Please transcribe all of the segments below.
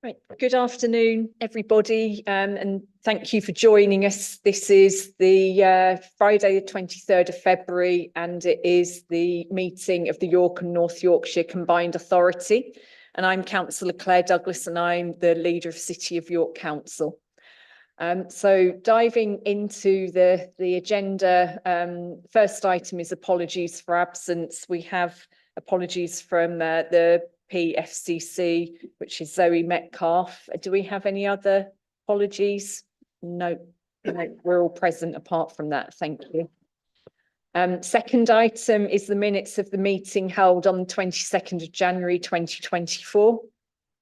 Right. Good afternoon, everybody, and thank you for joining us. This is the Friday, the 23rd of February, and it is the meeting of the York and North Yorkshire Combined Authority. And I'm Councillor Claire Douglas, and I'm the leader of City of York Council. So diving into the agenda, first item is apologies for absence. We have apologies from the PFCC, which is Zoe Metcalf. Do we have any other apologies? No, we're all present apart from that. Thank you. Second item is the minutes of the meeting held on the 22nd of January 2024.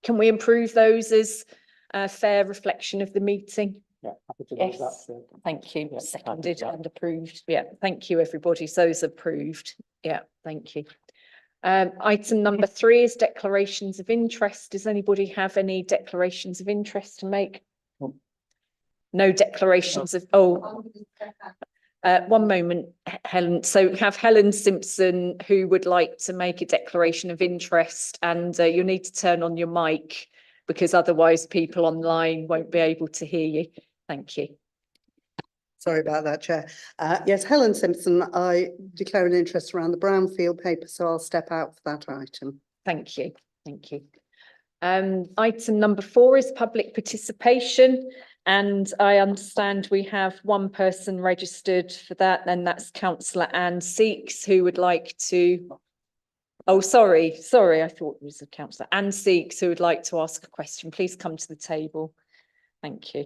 Can we improve those as a fair reflection of the meeting? Yeah, happy to yes, that. Thank you. Yeah, seconded and approved. Yeah, thank you, everybody. So those approved. Yeah, thank you. Item number 3 is declarations of interest. Does anybody have any declarations of interest to make? No declarations of, one moment, Helen. So we have Helen Simpson who would like to make a declaration of interest, and you'll need to turn on your mic because otherwise people online won't be able to hear you. Thank you. Sorry about that, Chair. Yes, Helen Simpson, I declare an interest around the Brownfield paper, so I'll step out for that item. Thank you. Thank you. Item number 4 is public participation, and I understand we have one person registered for that, and that's Councillor Anne Seeks, who would like to... Oh, sorry, I thought it was a Councillor Anne Seeks who would like to ask a question. Please come to the table. Thank you.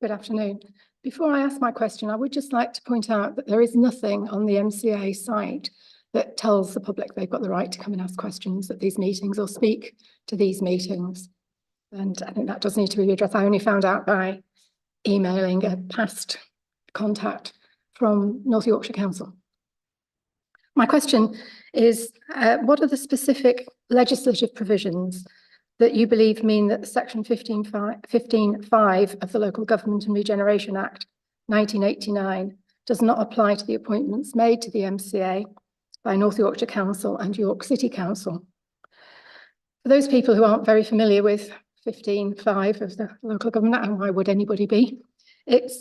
Good afternoon. Before I ask my question, I would just like to point out that there is nothing on the MCA site that tells the public they've got the right to come and ask questions at these meetings or speak to these meetings. And I think that does need to be addressed. I only found out by emailing a past contact from North Yorkshire Council. My question is, what are the specific legislative provisions that you believe mean that Section 15.5 of the Local Government and Regeneration Act 1989 does not apply to the appointments made to the MCA by North Yorkshire Council and York City Council? For those people who aren't very familiar with 15.5 of the Local Government, and why would anybody be, it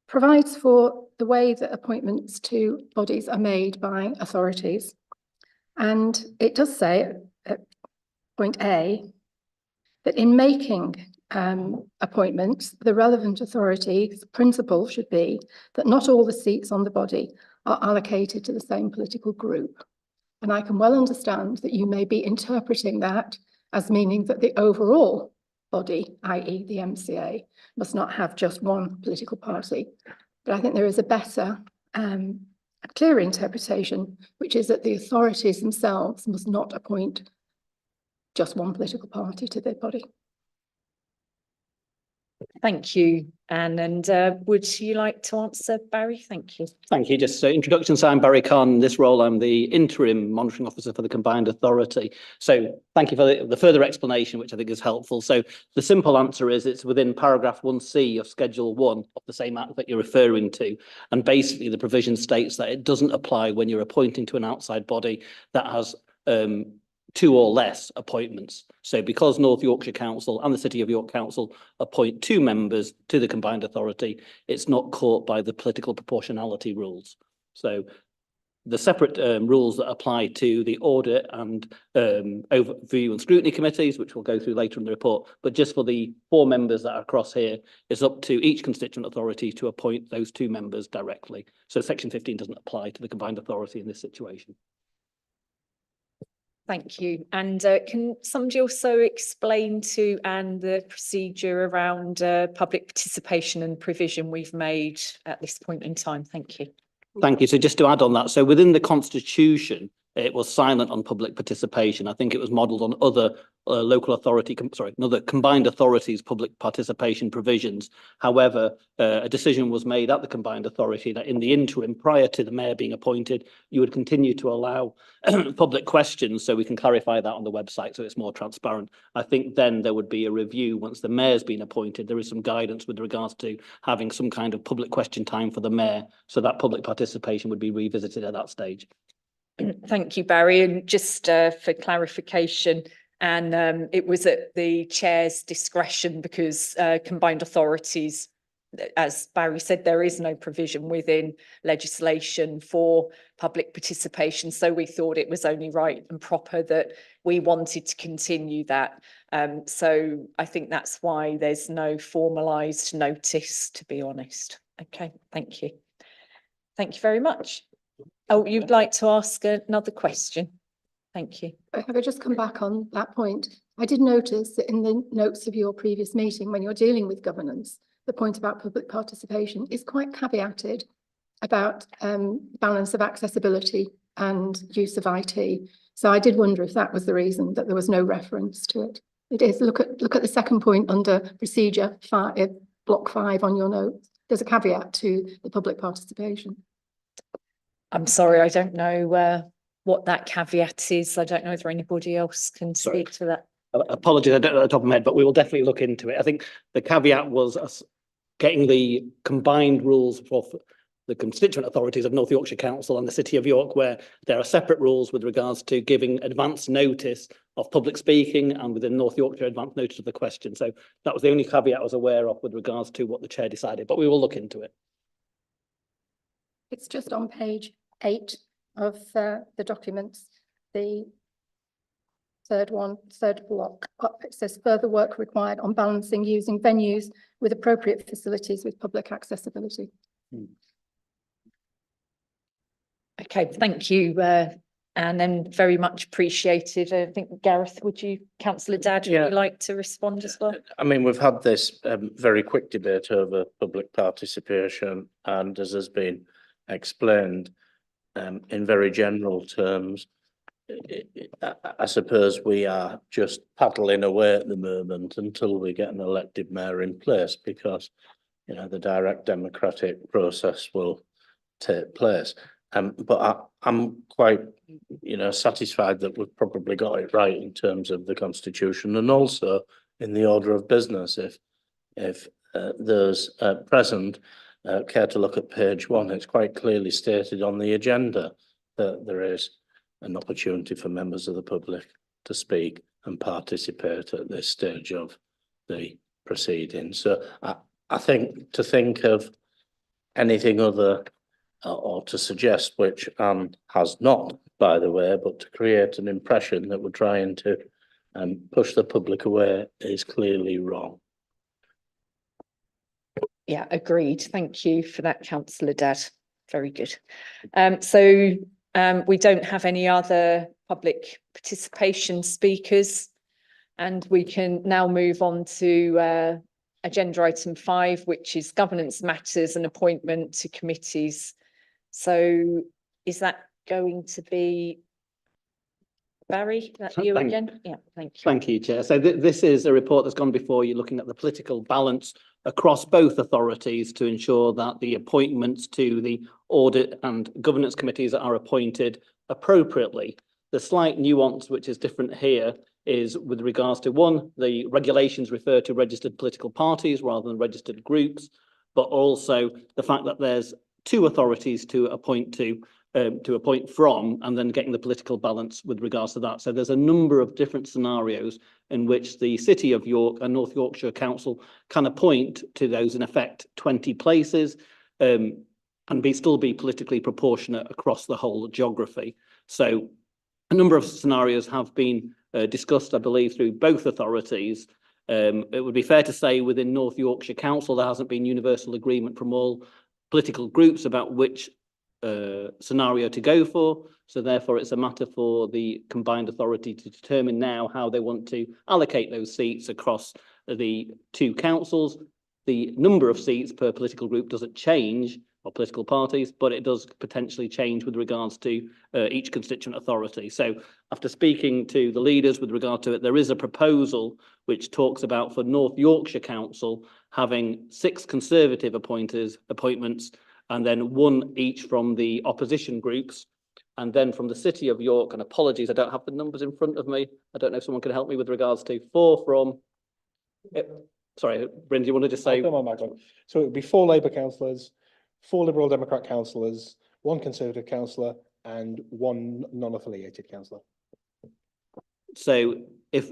provides for the way that appointments to bodies are made by authorities. And it does say at point A, that in making appointments, the relevant authority's principle should be that not all the seats on the body are allocated to the same political group. And I can well understand that you may be interpreting that as meaning that the overall body, i.e. the MCA, must not have just one political party. But I think there is a better, clearer interpretation, which is that the authorities themselves must not appoint just one political party to their body. Thank you, Anne. And would you like to answer, Barry? Thank you. Thank you. Just introduction, so I'm Barry Conn. In this role, I'm the interim monitoring officer for the Combined Authority. So thank you for the further explanation, which I think is helpful. So the simple answer is it's within paragraph 1C of Schedule 1 of the same act that you're referring to. And basically the provision states that it doesn't apply when you're appointing to an outside body that has 2 or less appointments. So because North Yorkshire Council and the City of York Council appoint 2 members to the Combined Authority, it's not caught by the political proportionality rules. So the separate rules that apply to the audit and overview and scrutiny committees, which we'll go through later in the report, but just for the 4 members that are across here, it's up to each constituent authority to appoint those 2 members directly. So Section 15 doesn't apply to the Combined Authority in this situation. Thank you. And can somebody also explain to Anne the procedure around public participation and provision we've made at this point in time? Thank you. Thank you. So just to add on that, so within the Constitution, it was silent on public participation. I think it was modelled on other local authority, other combined authorities' public participation provisions. However, a decision was made at the combined authority that in the interim, prior to the mayor being appointed, you would continue to allow public questions, so we can clarify that on the website so it's more transparent. I think then there would be a review once the mayor's been appointed. There is some guidance with regards to having some kind of public question time for the mayor, so that public participation would be revisited at that stage. Thank you, Barry. And just for clarification, and it was at the chair's discretion because combined authorities, as Barry said, there is no provision within legislation for public participation. So we thought it was only right and proper that we wanted to continue that. So I think that's why there's no formalised notice, to be honest. Okay, thank you. Thank you very much. Oh, you'd like to ask another question? Thank you. If I could just come back on that point, I did notice that in the notes of your previous meeting, when you're dealing with governance, the point about public participation is quite caveated about balance of accessibility and use of IT. So I did wonder if that was the reason that there was no reference to it. It is. Look at the second point under procedure 5, block 5 on your notes. There's a caveat to the public participation. I'm sorry, I don't know what that caveat is. I don't know if anybody else can speak to that. Apologies, I don't know at the top of my head, but we will definitely look into it. I think the caveat was us getting the combined rules for the constituent authorities of North Yorkshire Council and the City of York, where there are separate rules with regards to giving advance notice of public speaking, and within North Yorkshire advance notice of the question. So that was the only caveat I was aware of with regards to what the chair decided, but we will look into it. It's just on page 8 of the documents, the third block up. It says further work required on balancing using venues with appropriate facilities with public accessibility. Okay, thank you, and then very much appreciated. I think Gareth, Councillor Dadd, would you like to respond as well? I mean, we've had this very quick debate over public participation, and as has been explained in very general terms, I suppose we are just paddling away at the moment until we get an elected mayor in place, because you know the direct democratic process will take place. But I'm quite, satisfied that we've probably got it right in terms of the constitution, and also in the order of business. If those present care to look at page 1, it's quite clearly stated on the agenda that there is an opportunity for members of the public to speak and participate at this stage of the proceedings. So I think to think of anything other or to suggest, which Anne has not, by the way, but to create an impression that we're trying to push the public away is clearly wrong. Yeah, agreed. Thank you for that, Councillor Dadd. Very good. So we don't have any other public participation speakers, and we can now move on to agenda item 5, which is governance matters and appointment to committees. So is that going to be Barry? That you again? Yeah, thank you. Thank you, Chair. So this is a report that's gone before you, looking at the political balance across both authorities to ensure that the appointments to the audit and governance committees are appointed appropriately. The slight nuance which is different here is with regards to, one, the regulations refer to registered political parties rather than registered groups, but also the fact that there's 2 authorities to appoint from, and then getting the political balance with regards to that. So there's a number of different scenarios in which the City of York and North Yorkshire Council can appoint to those, in effect, 20 places, and still be politically proportionate across the whole geography. So a number of scenarios have been discussed, I believe, through both authorities. It would be fair to say within North Yorkshire Council there hasn't been universal agreement from all political groups about which scenario to go for. So therefore it's a matter for the combined authority to determine now how they want to allocate those seats across the 2 councils. The number of seats per political group doesn't change, or political parties, but it does potentially change with regards to each constituent authority. So after speaking to the leaders with regard to it, there is a proposal which talks about, for North Yorkshire Council, having 6 Conservative appointments, and then 1 each from the opposition groups, and then from the City of York, and apologies, I don't have the numbers in front of me. I don't know if someone can help me with regards to 4 from, sorry, Bryn, do you want to just say? So it would be 4 Labour councillors, 4 Liberal Democrat councillors, 1 Conservative councillor, and one non-affiliated councillor. So if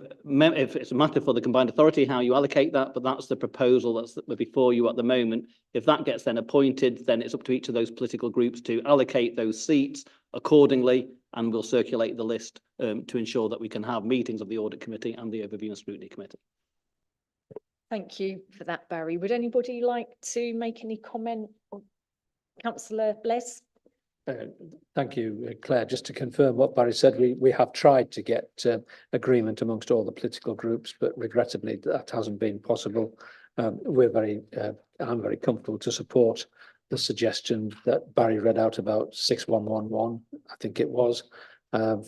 it's a matter for the combined authority, how you allocate that, but that's the proposal that's before you at the moment. If that gets then appointed, then it's up to each of those political groups to allocate those seats accordingly, and we'll circulate the list to ensure that we can have meetings of the audit committee and the overview and scrutiny committee. Thank you for that, Barry. Would anybody like to make any comment? Councillor Les? Thank you, Claire. Just to confirm what Barry said, we have tried to get agreement amongst all the political groups, but regrettably that hasn't been possible. I'm very comfortable to support the suggestion that Barry read out about 6111, I think it was,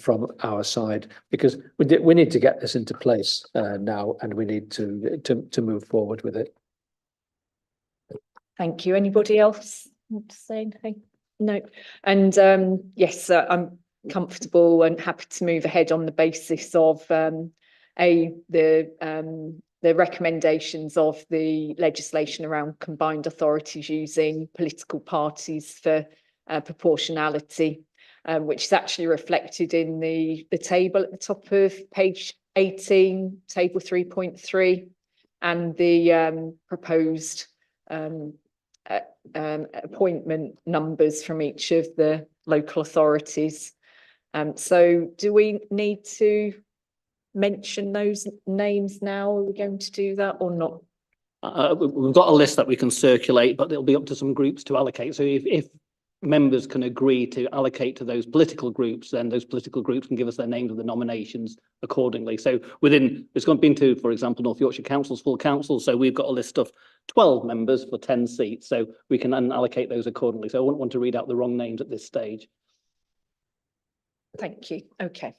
from our side, because we need to get this into place now, and we need to move forward with it. Thank you. Anybody else want to say anything? No. And yes, I'm comfortable and happy to move ahead on the basis of the recommendations of the legislation around combined authorities using political parties for proportionality, which is actually reflected in the table at the top of page 18, table 3.3, and the proposed appointment numbers from each of the local authorities. So do we need to mention those names now? Are we going to do that or not? We've got a list that we can circulate, but it'll be up to some groups to allocate. So if members can agree to allocate to those political groups, then those political groups can give us their names of the nominations accordingly. So it's been to, for example, North Yorkshire Council's full council. So we've got a list of 12 members for 10 seats. So we can then allocate those accordingly. So I wouldn't want to read out the wrong names at this stage. Thank you. Okay.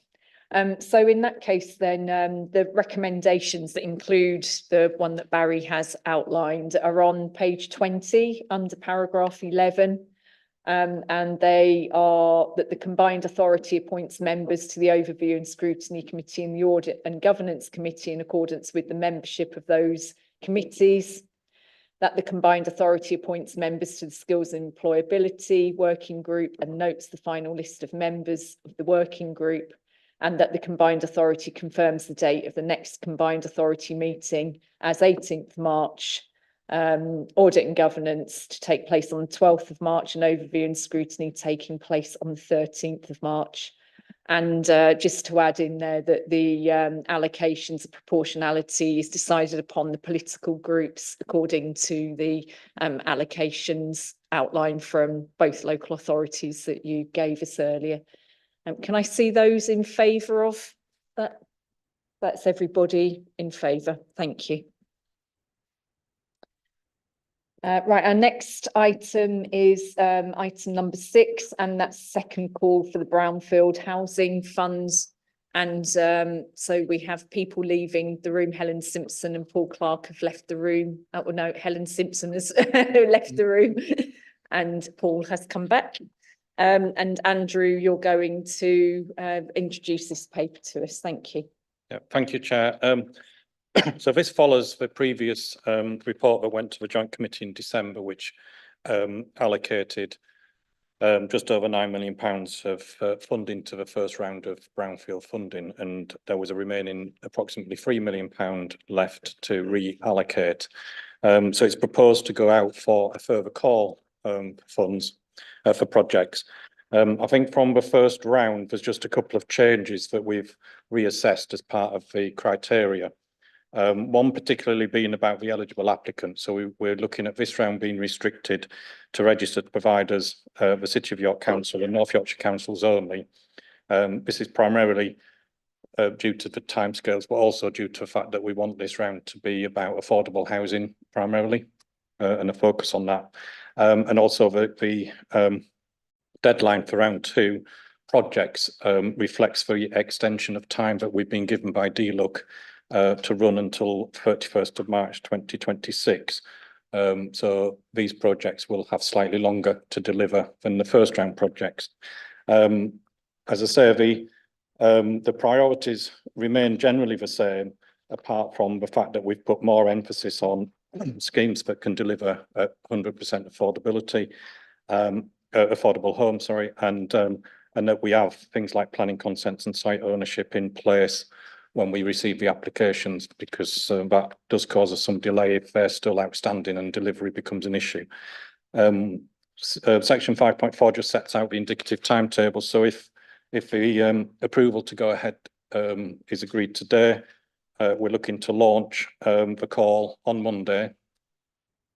So in that case, then the recommendations that include the one that Barry has outlined are on page 20 under paragraph 11. And they are that the combined authority appoints members to the overview and scrutiny committee and the audit and governance committee in accordance with the membership of those committees, that the combined authority appoints members to the skills and employability working group and notes the final list of members of the working group, and that the combined authority confirms the date of the next combined authority meeting as 18th March, audit and governance to take place on the 12th of March and overview and scrutiny taking place on the 13th of March. And just to add in there that the allocations of proportionality is decided upon the political groups according to the allocations outlined from both local authorities that you gave us earlier. Can I see those in favour of that? That's everybody in favour. Thank you. Right, our next item is item number 6, and that's second call for the Brownfield housing funds. And so we have people leaving the room. Helen Simpson and Paul Clark have left the room. Oh no, Helen Simpson has left the room and Paul has come back. And Andrew, you're going to introduce this paper to us. Thank you. Yeah, thank you, Chair. So this follows the previous report that went to the Joint Committee in December, which allocated just over £9 million of funding to the first round of Brownfield funding, and there was a remaining approximately £3 million left to reallocate. So it's proposed to go out for a further call funds for projects. I think from the first round, there's just a couple of changes that we've reassessed as part of the criteria. One particularly being about the eligible applicants. So we're looking at this round being restricted to registered providers, the City of York Council and North Yorkshire Councils only. This is primarily due to the timescales, but also due to the fact that we want this round to be about affordable housing primarily, and a focus on that. And also the deadline for round 2 projects reflects the extension of time that we've been given by DLUC to run until 31st of March 2026. So these projects will have slightly longer to deliver than the first round projects. As I say, the priorities remain generally the same, apart from the fact that we've put more emphasis on schemes that can deliver 100% affordability, affordable homes, sorry, and and that we have things like planning consents and site ownership in place when we receive the applications, because that does cause us some delay if they're still outstanding and delivery becomes an issue. Section 5.4 just sets out the indicative timetable. So if the approval to go ahead is agreed today, we're looking to launch the call on Monday,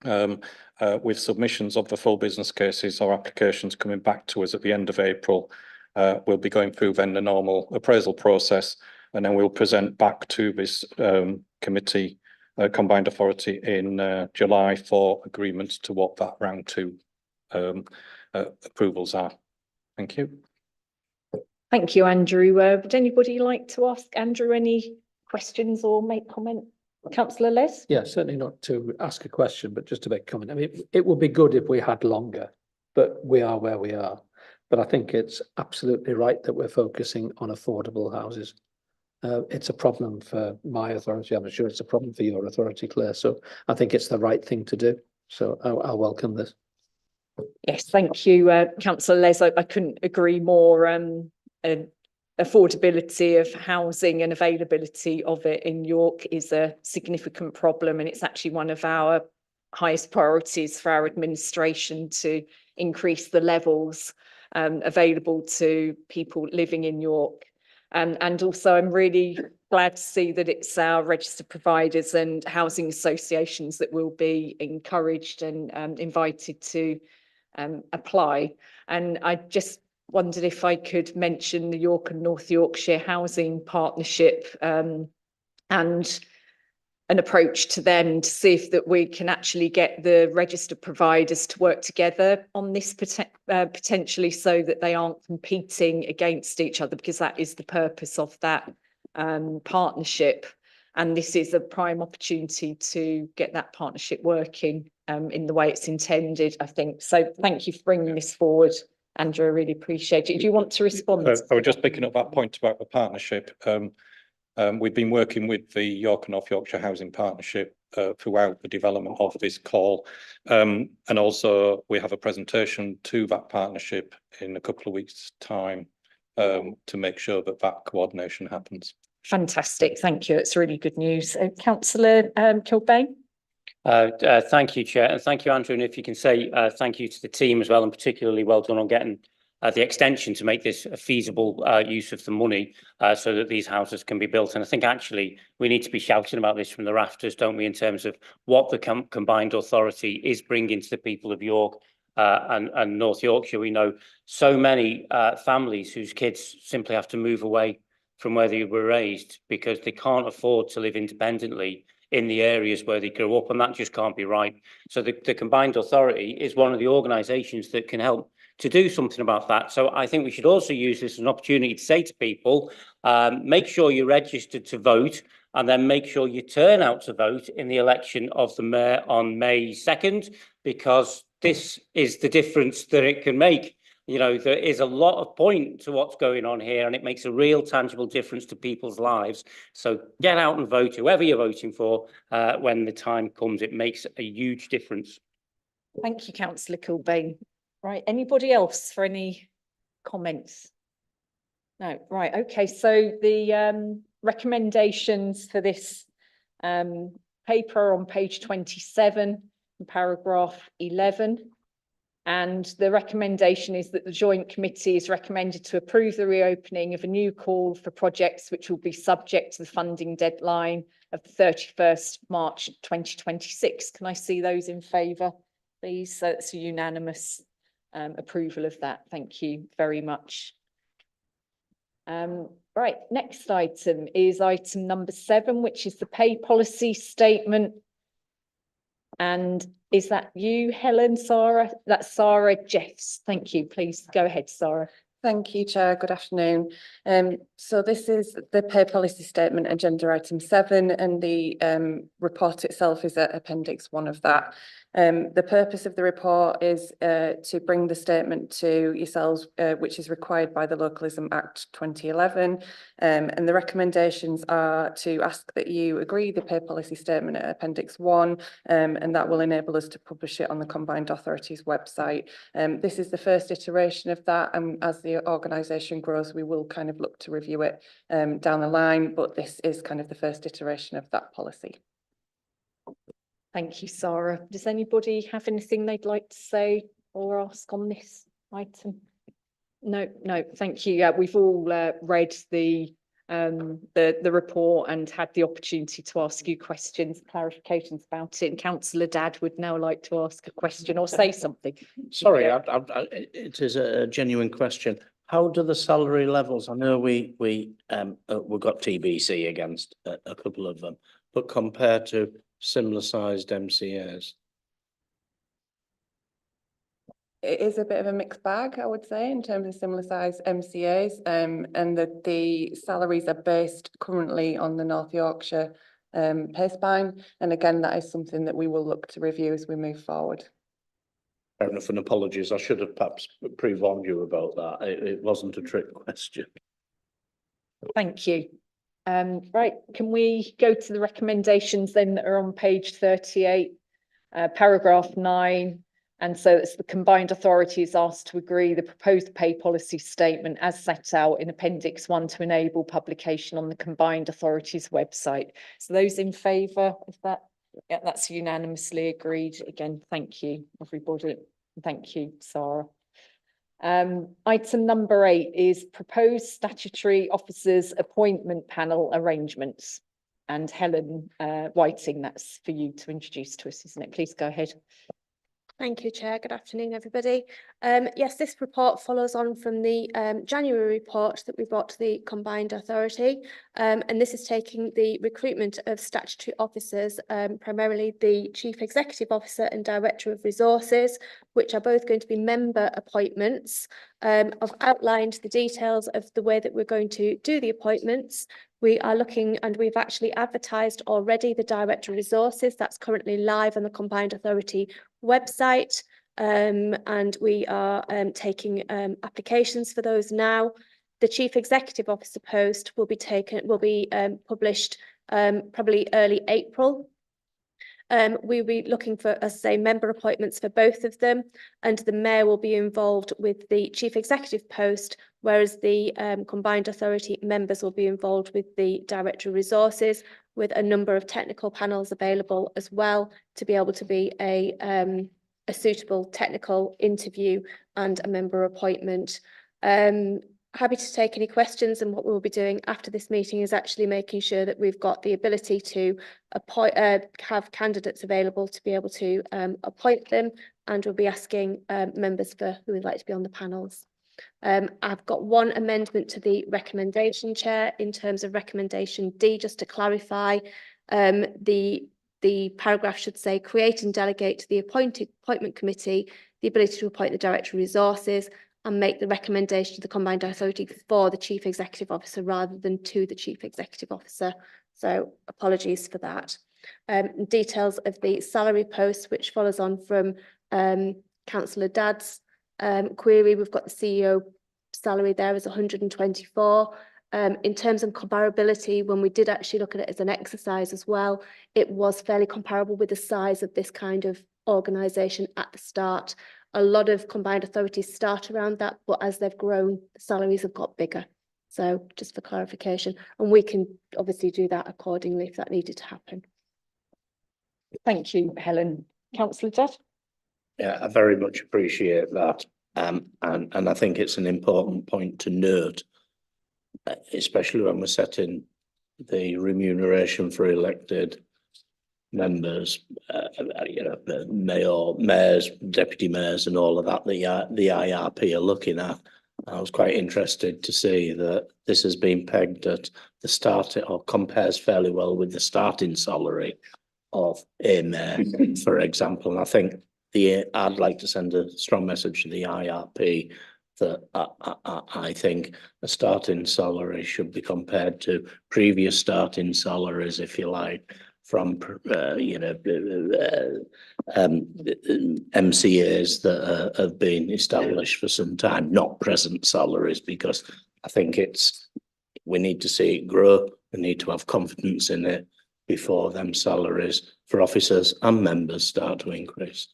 with submissions of the full business cases or applications coming back to us at the end of April. We'll be going through then the normal appraisal process, and then we'll present back to this committee, combined authority, in July for agreement to what that round 2 approvals are. Thank you. Thank you, Andrew. Would anybody like to ask Andrew any questions or make comment? Councillor Les? Yeah, certainly not to ask a question, but just to make a comment. I mean, it would be good if we had longer, but we are where we are. But I think it's absolutely right that we're focusing on affordable houses. It's a problem for my authority. I'm sure it's a problem for your authority, Claire. So I think it's the right thing to do. So I'll welcome this. Yes, thank you, Councillor Les. I couldn't agree more. Affordability of housing and availability of it in York is a significant problem, and it's actually one of our highest priorities for our administration to increase the levels available to people living in York. And also I'm really glad to see that it's our registered providers and housing associations that will be encouraged and invited to apply. And I just wondered if I could mention the York and North Yorkshire Housing Partnership and an approach to them to see if that we can actually get the registered providers to work together on this potentially, so that they aren't competing against each other, because that is the purpose of that partnership. And this is a prime opportunity to get that partnership working in the way it's intended, I think. So thank you for bringing this forward, Andrew. I really appreciate it. Do you want to respond? I was just picking up that point about the partnership. We've been working with the York and North Yorkshire Housing Partnership throughout the development of this call. And also we have a presentation to that partnership in a couple of weeks' time to make sure that that coordination happens. Fantastic. Thank you. It's really good news. Councillor Kilbane? Thank you, Chair, and thank you, Andrew. And if you can say thank you to the team as well, and particularly well done on getting the extension to make this a feasible use of the money so that these houses can be built. And I think actually we need to be shouting about this from the rafters, don't we, in terms of what the combined authority is bringing to the people of York and North Yorkshire. We know so many families whose kids simply have to move away from where they were raised because they can't afford to live independently in the areas where they grew up, and that just can't be right. So the combined authority is one of the organisations that can help to do something about that. So I think we should also use this as an opportunity to say to people, make sure you're registered to vote, and then make sure you turn out to vote in the election of the mayor on May 2nd, because this is the difference that it can make. You know, there is a lot of point to what's going on here, and it makes a real tangible difference to people's lives. So get out and vote, whoever you're voting for, when the time comes. It makes a huge difference. Thank you, Councillor Kilbane. Right, anybody else for any comments? No, right, okay, so the recommendations for this paper on page 27, paragraph 11. And the recommendation is that the Joint Committee is recommended to approve the reopening of a new call for projects which will be subject to the funding deadline of the 31st March 2026. Can I see those in favour, please? So it's a unanimous approval of that. Thank you very much. Right, next item is item number 7, which is the pay policy statement. And is that you, Helen, Sarah? That's Sarah Jeffs. Thank you. Please go ahead, Sarah. Thank you, Chair. Good afternoon. So this is the pay policy statement, agenda item 7, and the report itself is at appendix 1 of that. The purpose of the report is to bring the statement to yourselves, which is required by the Localism Act 2011. And the recommendations are to ask that you agree the pay policy statement at appendix 1, and that will enable us to publish it on the Combined Authorities website. This is the first iteration of that, and as the organisation grows, we will kind of look to review it down the line, but this is kind of the first iteration of that policy. Thank you, Sarah. Does anybody have anything they'd like to say or ask on this item? No, thank you. Yeah, we've all read the report and had the opportunity to ask you questions, clarifications about it. And Councillor Dadd would now like to ask a question or say something. Sorry, it is a genuine question. How do the salary levels? I know we got TBC against a couple of them, but compared to similar sized MCAs? It is a bit of a mixed bag, I would say, in terms of similar size MCAs, and the salaries are based currently on the North Yorkshire pay spine. And again, that is something that we will look to review as we move forward. Fair enough, and apologies. I should have perhaps pre-warned you about that. It wasn't a trick question. Thank you. Right, can we go to the recommendations then that are on page 38, paragraph 9? And so it's the Combined Authority is asked to agree the proposed pay policy statement as set out in Appendix 1 to enable publication on the Combined Authorities website. So those in favour of that? Yeah, that's unanimously agreed. Again, thank you, everybody. Thank you, Sarah. Item number 8 is proposed statutory officers appointment panel arrangements. And Helen Whiting, that's for you to introduce to us, isn't it? Please go ahead. Thank you, Chair. Good afternoon, everybody. Yes, this report follows on from the January report that we brought to the Combined Authority, and this is taking the recruitment of statutory officers, primarily the Chief Executive Officer and Director of Resources, which are both going to be member appointments. I've outlined the details of the way that we're going to do the appointments. We are looking, and we've actually advertised already the Director of Resources that's currently live on the Combined Authority website, and we are taking applications for those now. The Chief Executive Officer post will be published probably early April. We'll be looking for, as I say, member appointments for both of them, and the Mayor will be involved with the Chief Executive post, whereas the Combined Authority members will be involved with the Director of Resources, with a number of technical panels available as well to be able to be a suitable technical interview and a member appointment. Happy to take any questions, and what we'll be doing after this meeting is actually making sure that we've got the ability to appoint, have candidates available to be able to appoint them, and we'll be asking members for who would like to be on the panels. I've got one amendment to the recommendation, Chair, in terms of recommendation D, just to clarify. The paragraph should say create and delegate to the appointment committee the ability to appoint the Director of Resources, and make the recommendation to the Combined Authority for the Chief Executive Officer rather than to the Chief Executive Officer. So apologies for that. Details of the salary post, which follows on from Councillor Dadd's query. We've got the CEO salary there as 124. In terms of comparability, when we did actually look at it as an exercise as well, it was fairly comparable with the size of this kind of organisation at the start. A lot of combined authorities start around that, but as they've grown, the salaries have got bigger. So just for clarification, and we can obviously do that accordingly if that needed to happen. Thank you, Helen. Councillor Dadd? Yeah, I very much appreciate that. And I think it's an important point to note, especially when we're setting the remuneration for elected members, you know, mayors, deputy mayors and all of that, the IRP are looking at. I was quite interested to see that this has been pegged at the start, or compares fairly well with the starting salary of a mayor, for example. And I think I'd like to send a strong message to the IRP that I think a starting salary should be compared to previous starting salaries, if you like, from MCAs that have been established for some time, not present salaries, because I think we need to see it grow. We need to have confidence in it before them salaries for officers and members start to increase.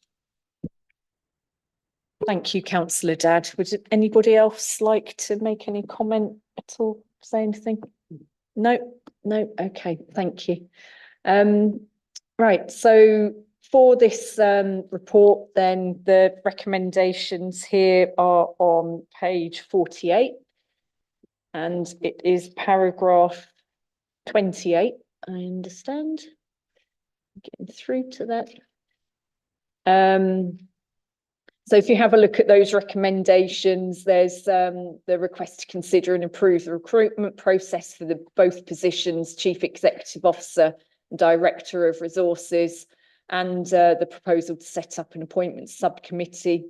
Thank you, Councillor Dadd. Would anybody else like to make any comment at all? Say anything? No, okay, thank you. Right, so for this report, then the recommendations here are on page 48, and it is paragraph 28, I understand. Getting through to that. So if you have a look at those recommendations, there's the request to consider and improve the recruitment process for both positions, Chief Executive Officer and Director of Resources, and the proposal to set up an appointments subcommittee.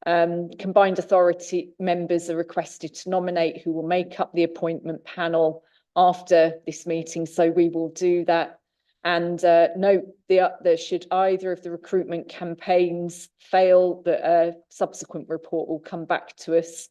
Combined authority members are requested to nominate who will make up the appointment panel after this meeting, so we will do that. And note that should either of the recruitment campaigns fail, that a subsequent report will come back to us,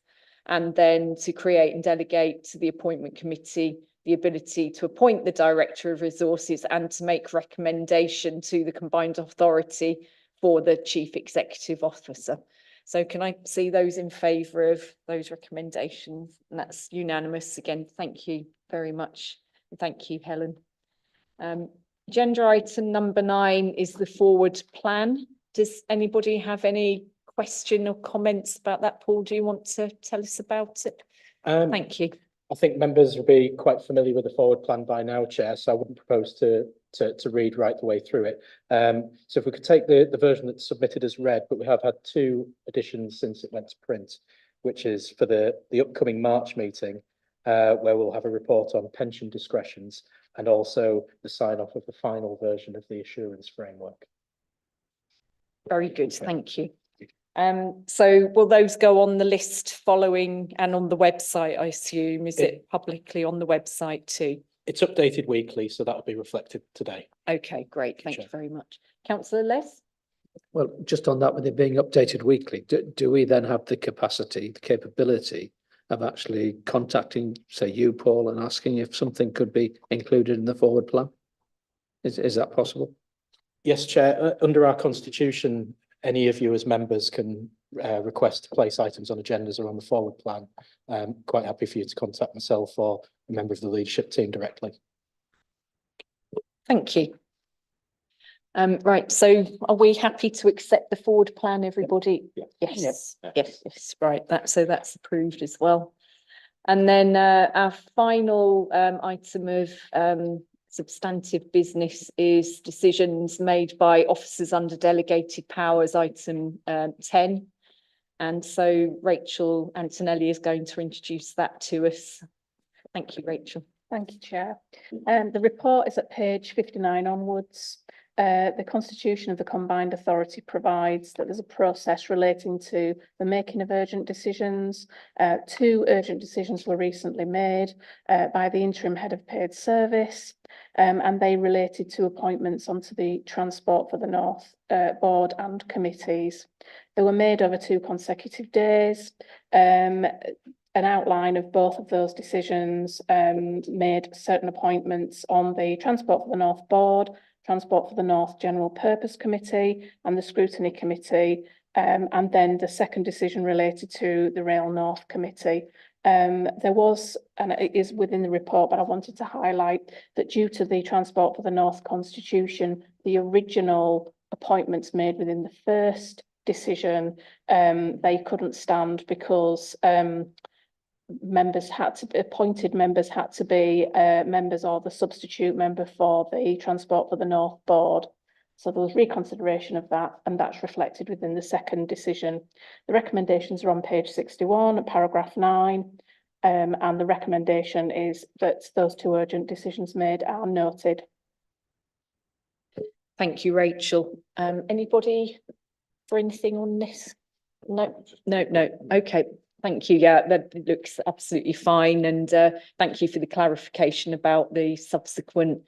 and then to create and delegate to the appointment committee the ability to appoint the Director of Resources and to make recommendation to the combined authority for the Chief Executive Officer. So can I see those in favour of those recommendations? And that's unanimous. Again, thank you very much. Thank you, Helen. Agenda item number 9 is the forward plan. Does anybody have any question or comments about that? Paul, do you want to tell us about it? Thank you. I think members will be quite familiar with the forward plan by now, Chair, so I wouldn't propose to read right the way through it. So if we could take the version that's submitted as read, but we have had 2 additions since it went to print, which is for the upcoming March meeting, where we'll have a report on pension discretions and also the sign off of the final version of the assurance framework. Very good, thank you. So will those go on the list following and on the website, I assume? Is it publicly on the website too? It's updated weekly, so that'll be reflected today. Okay, great, thank you very much. Councillor Les? Well, just on that, with it being updated weekly, do we then have the capacity, the capability of actually contacting, say, you, Paul, and asking if something could be included in the forward plan? Is that possible? Yes, Chair. Under our constitution, any of you as members can request to place items on agendas or on the forward plan. Quite happy for you to contact myself or a member of the leadership team directly. Thank you. Right, so are we happy to accept the forward plan, everybody? Yeah. Yes, yes, right, so that's approved as well. And then our final item of substantive business is decisions made by officers under delegated powers, item 10. And so Rachel Antonelli is going to introduce that to us. Thank you, Rachel. Thank you, Chair. The report is at page 59 onwards. The constitution of the combined authority provides that there's a process relating to the making of urgent decisions. 2 urgent decisions were recently made by the interim head of paid service, and they related to appointments onto the Transport for the North board and committees. They were made over 2 consecutive days. An outline of both of those decisions made certain appointments on the Transport for the North board, Transport for the North General Purpose Committee and the Scrutiny Committee, and then the second decision related to the Rail North Committee. There was, and it is within the report, but I wanted to highlight that due to the Transport for the North Constitution, the original appointments made within the first decision, they couldn't stand because appointed members had to be members or the substitute member for the Transport for the North board. So there was reconsideration of that, and that's reflected within the second decision. The recommendations are on page 61, paragraph 9, and the recommendation is that those 2 urgent decisions made are noted. Thank you, Rachel. Anybody for anything on this? No. Okay. Thank you. Yeah, that looks absolutely fine. And thank you for the clarification about the subsequent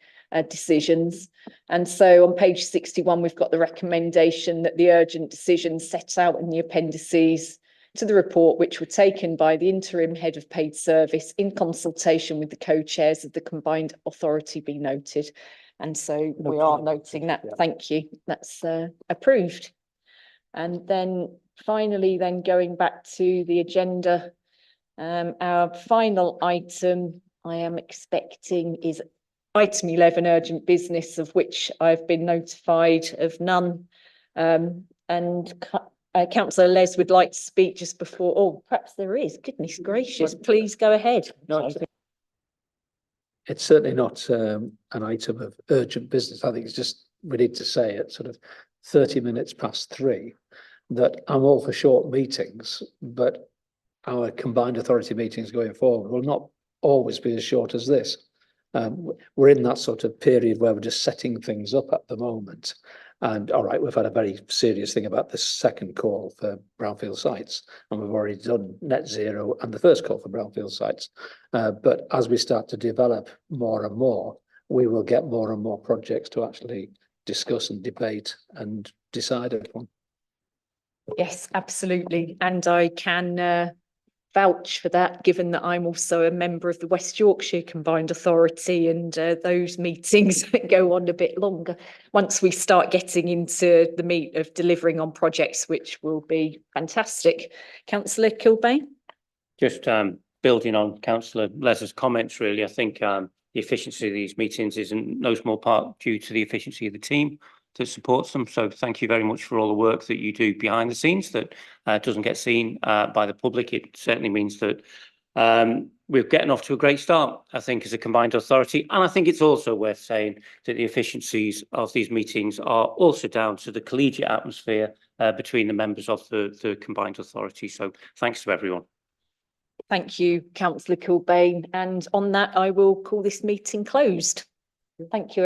decisions. And so on page 61, we've got the recommendation that the urgent decisions set out in the appendices to the report, which were taken by the interim head of paid service in consultation with the co-chairs of the combined authority, be noted. And so we are noting that. Thank you. That's approved. And then finally, then going back to the agenda, our final item I am expecting is item 11, urgent business, of which I've been notified of none. Councillor Les would like to speak just before. Oh, perhaps there is. Goodness gracious, please go ahead. No, it's certainly not an item of urgent business. I think it's just, we need to say at sort of 30 minutes past 3 that I'm all for short meetings, but our combined authority meetings going forward will not always be as short as this. We're in that sort of period where we're just setting things up at the moment. And all right, we've had a very serious thing about this second call for brownfield sites, and we've already done net zero and the first call for brownfield sites. But as we start to develop more and more, we will get more and more projects to actually discuss and debate and decide upon. Yes, absolutely. And I can vouch for that, given that I'm also a member of the West Yorkshire Combined Authority, and those meetings go on a bit longer once we start getting into the meat of delivering on projects, which will be fantastic. Councillor Kilbane? Just building on Councillor Les's comments, really, I think the efficiency of these meetings is in no small part due to the efficiency of the team that supports them. So thank you very much for all the work that you do behind the scenes that doesn't get seen by the public. It certainly means that we're getting off to a great start, I think, as a combined authority. And I think it's also worth saying that the efficiencies of these meetings are also down to the collegiate atmosphere between the members of the combined authority. So thanks to everyone. Thank you, Councillor Kilbane. And on that, I will call this meeting closed. Thank you.